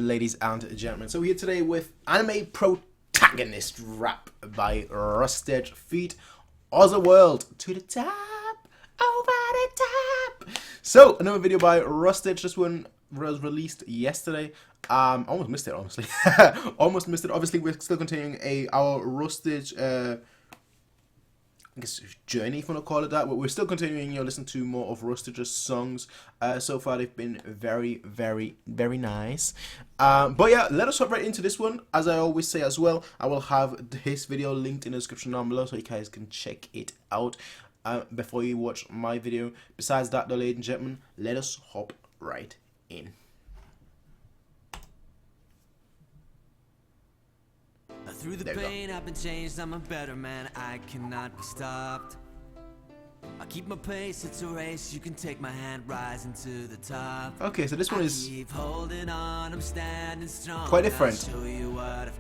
ladies and gentlemen. So we're here today with anime Protagonist rap by Rustage feat. Ozzaworld to the top, over the top. So another video by Rustage. This one was released yesterday. Almost missed it, honestly. Almost missed it. Obviously, we're still continuing our Rustage I guess journey, if you want to call it that, but we're still continuing, listen to more of Rustage's songs. So far they've been very, very, very nice. But yeah, let us hop right into this one. As I always say as well, I will have his video linked in the description down below so you guys can check it out before you watch my video. Besides that though, ladies and gentlemen, let us hop right in. Through the pain, I've been changed, I'm a better man, I cannot be stopped. I keep my pace, it's a race, you can take my hand, rising to the top. Okay, so this one is holding on, I'm standing strong, quite different.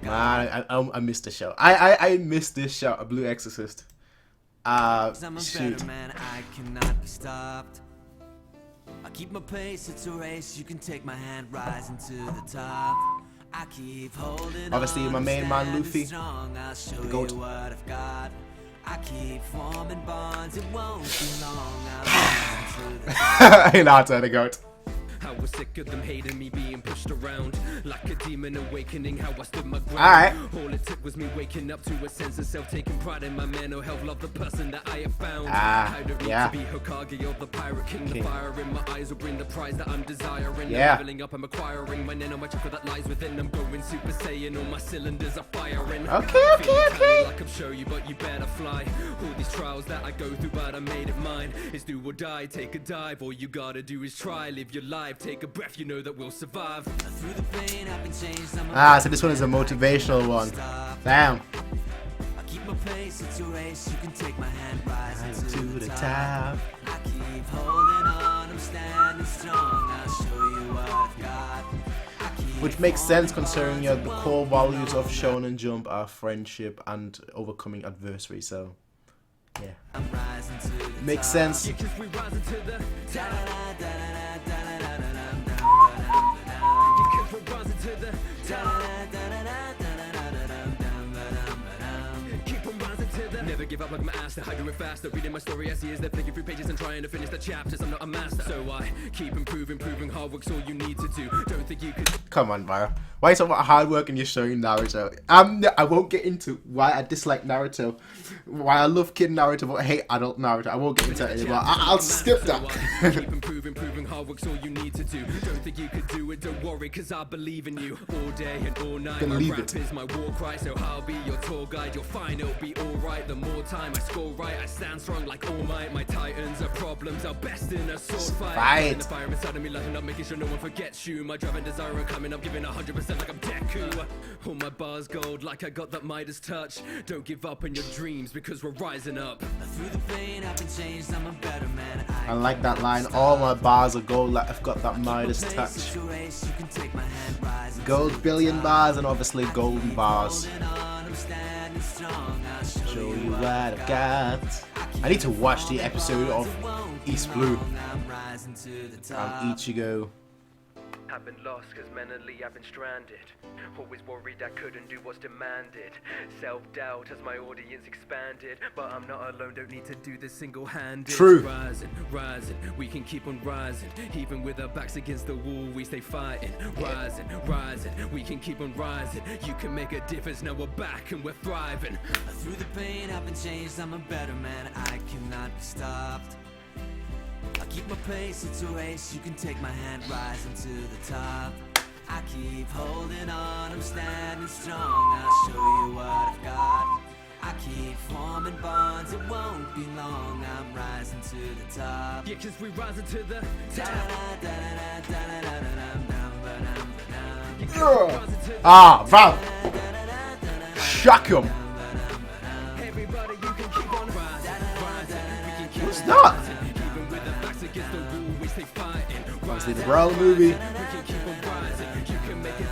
Man, I missed the show. I missed this show, A Blue Exorcist. I'm a better man, I cannot be stopped. I keep my pace, it's a race, you can take my hand, rising to the top. I keep holding obviously my main man Luffy, the goat. I keep forming bonds, it won't be long. Naruto, the goat. I was sick of them hating me being pushed around like a demon awakening, how I stood my ground. Alright. All it took was me waking up to a sense of self, taking pride in my mental health, love the person that I have found. I don't need to be Hokage or the pirate king. The fire in my eyes will bring the prize that I'm desiring. I'm leveling up, I'm acquiring my nano magic that lies within. I'm going Super Saiyan, all my cylinders are firing. Okay. Like I'm show you, but you better fly. All these trials that I go through, but I made it mine. It's do or die, take a dive. All you gotta do is try, live your life. Take a breath, you know that we'll survive. Through the pain, I've been changed, so this one is a motivational one. Damn. I keep my pace, it's a race, you can take my hand, rising to the top. I keep holding on, I'm standing strong, I'll show you what I've got. Which makes sense considering the core values of Shonen Jump are friendship and overcoming adversity, so yeah. Makes sense. Never give up like my ass, I do it faster. Reading my story as he is, they're flicking through pages and trying to finish the chapters. I'm not a master, so I keep improving, hard work's all you need to do. Don't think you could. Come on, Mara. Why are you talking about hard work and you're showing Naruto? I won't get into why I dislike Naruto, why I love kid Naruto but hate adult Naruto. I won't get into that anymore. I'll skip that. Keep improving, hard work's all you need to do. Don't think you could do it, don't worry, cause I believe in you. All day and all night, believe my rap is my war cry, so I'll be your tour guide. You'll find it'll be alright. The more time I score right, I stand strong like All Might. My titans are problems, are best in a sword fight. And the fire inside of me lighting up, making sure no one forgets you. My drive and desire are coming up, giving 100% like I'm Deku. All my bars gold, like I got that Midas touch. Don't give up on your dreams, because we're rising up. Through the pain, I've been changed, I'm a better man. I like that line. All my bars are gold, like I've got that Midas touch. Gold billion bars and obviously golden bars. Show you what I've got. I need to watch the episode of East Blue and Ichigo. I've been lost cause mentally I've been stranded. Always worried I couldn't do what's demanded. Self-doubt as my audience expanded. But I'm not alone, don't need to do this single-handed. True. Rising, we can keep on rising. Even with our backs against the wall, we stay fighting. Rising, we can keep on rising. You can make a difference, now we're back and we're thriving. Through the pain, I've been changed, I'm a better man, I cannot be stopped. I keep my pace, it's a race, you can take my hand, rising to the top. I keep holding on, I'm standing strong, I'll show you what I've got. I keep forming bonds, it won't be long, I'm rising to the top. Yeah, cause we rising to the top. Bro. Shock him. Everybody, you can keep on rising. What's that? Obviously the Brawl movie.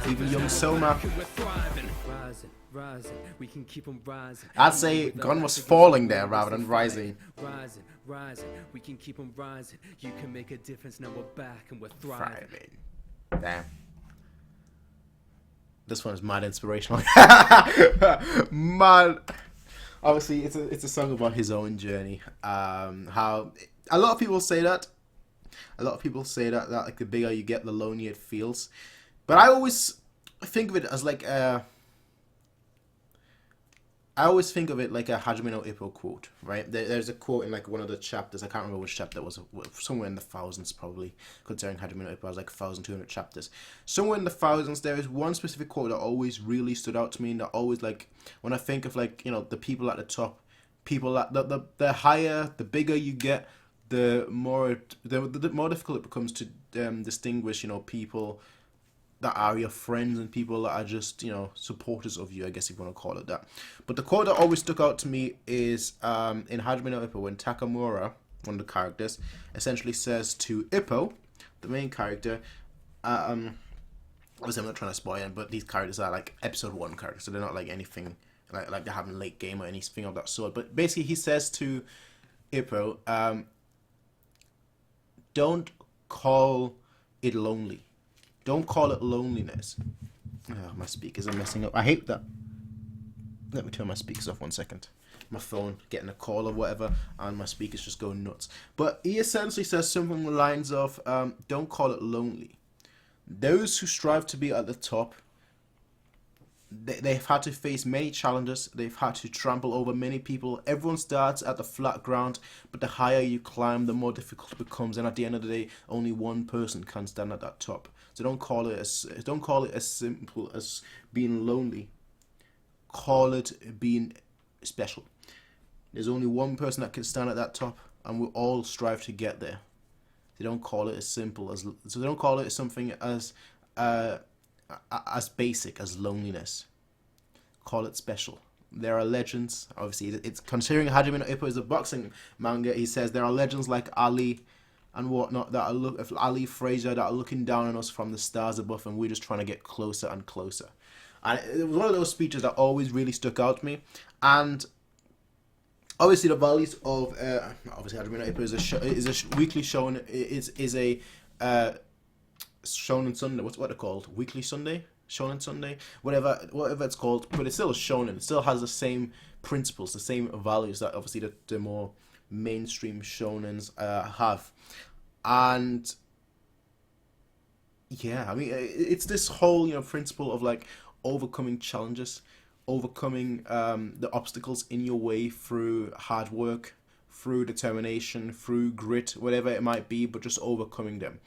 Even young Soma. I'd say Gon was falling there rather than rising. Rising, we can keep on rising. You can make a difference, now we're back and we're thriving. Damn. This one is mad inspirational. Mad. Obviously, it's a song about his own journey. How a lot of people say that. A lot of people say that like the bigger you get, the lonelier it feels. But I always think of it as like a. I always think of it like a Hajime no Ippo quote, right? There's a quote in like one of the chapters. I can't remember which chapter it was. Somewhere in the thousands, probably. Considering Hajime no Ippo has like 1,200 chapters. Somewhere in the thousands, there is one specific quote that always really stood out to me, and that always like when I think of like the people at the top, people at the higher, the bigger you get, the more difficult it becomes to distinguish people that are your friends and people that are just, supporters of you, I guess if you want to call it that. But the quote that always stuck out to me is in Hajime no Ippo, when Takamura, one of the characters, essentially says to Ippo, the main character, obviously I'm not trying to spoil it, but these characters are like episode 1 characters, so they're not like anything, like they haven't late game or anything of that sort. But basically he says to Ippo, don't call it lonely. Don't call it loneliness. Oh, my speakers are messing up. I hate that. Let me turn my speakers off 1 second. My phone getting a call or whatever, and my speakers just go nuts. But he essentially says something along the lines of, don't call it lonely. Those who strive to be at the top, they've had to face many challenges. They've had to trample over many people. Everyone starts at the flat ground, but the higher you climb, the more difficult it becomes. And at the end of the day, only one person can stand at that top. So don't call it as simple as being lonely. Call it being special. There's only one person that can stand at that top, and we all strive to get there. So don't call it as simple as. So don't call it something as basic as loneliness. Call it special. There are legends. Obviously, it's considering Hajime no Ippo is a boxing manga. He says there are legends like Ali and whatnot that are Ali Fraser that are looking down on us from the stars above, and we're just trying to get closer and closer. And it was one of those speeches that always really stuck out to me. And obviously, the values of obviously Hajime no Ippo is a weekly shonen. Is a Shonen Sunday. What's it called? Weekly Sunday? Shonen Sunday? Whatever it's called. But it's still a shonen. It still has the same principles, the same values that obviously the more mainstream shonens have. And yeah, I mean, it's this whole principle of like overcoming challenges, overcoming the obstacles in your way through hard work, through determination, through grit, whatever it might be, but just overcoming them.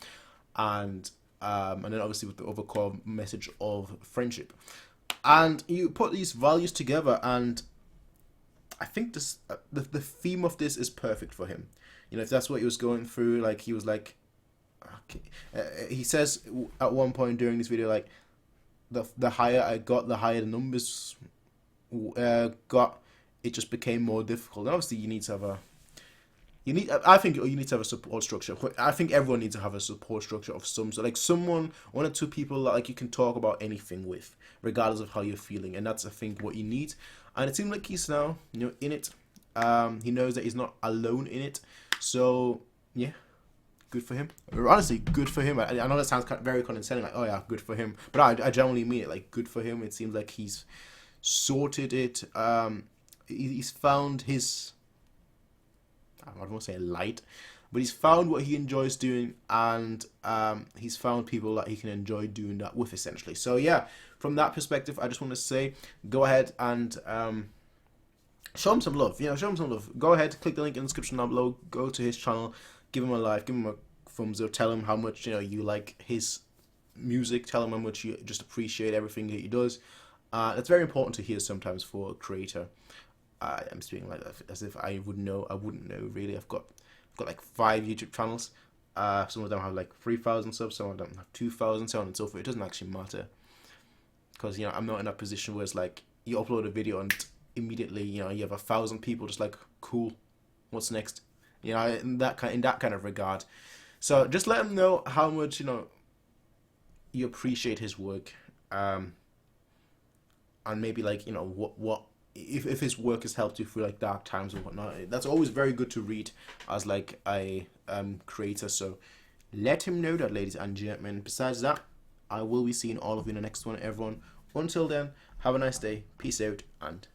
And then obviously with the overcore message of friendship. And you put these values together, and I think this the theme of this is perfect for him. If that's what he was going through, like he was like, okay. He says at one point during this video, like, the higher I got, the higher the numbers got. It just became more difficult. And obviously, you need to have a. I think you need to have a support structure. I think everyone needs to have a support structure of some sort. Like someone, 1 or 2 people that like you can talk about anything with, regardless of how you're feeling. And that's, I think, what you need. And it seems like he's now, in it. He knows that he's not alone in it. So, yeah, good for him. Honestly, good for him. I know that sounds very condescending, like, oh yeah, good for him. But I genuinely mean it, like, good for him. It seems like he's sorted it. He's found his, I don't want to say light, but he's found what he enjoys doing, and he's found people that he can enjoy doing that with, essentially. So yeah, from that perspective, I just want to say, go ahead and show him some love. Show him some love. Go ahead, click the link in the description down below, go to his channel, give him a like, give him a thumbs up, tell him how much you like his music, tell him how much you just appreciate everything that he does. That's very important to hear sometimes for a creator. I'm speaking like that as if I would know. I wouldn't know, really. I've got like 5 YouTube channels. Some of them have like 3,000 subs, some of them have 2,000, so on and so forth. It doesn't actually matter, because I'm not in a position where it's like you upload a video and immediately you have 1,000 people just like, cool, what's next? In that kind of regard. So just let him know how much you appreciate his work, and maybe like what if his work has helped you through like dark times and whatnot. That's always very good to read as like a creator. So let him know that, ladies and gentlemen. Besides that, I will be seeing all of you in the next one. Everyone, until then, have a nice day, peace out, and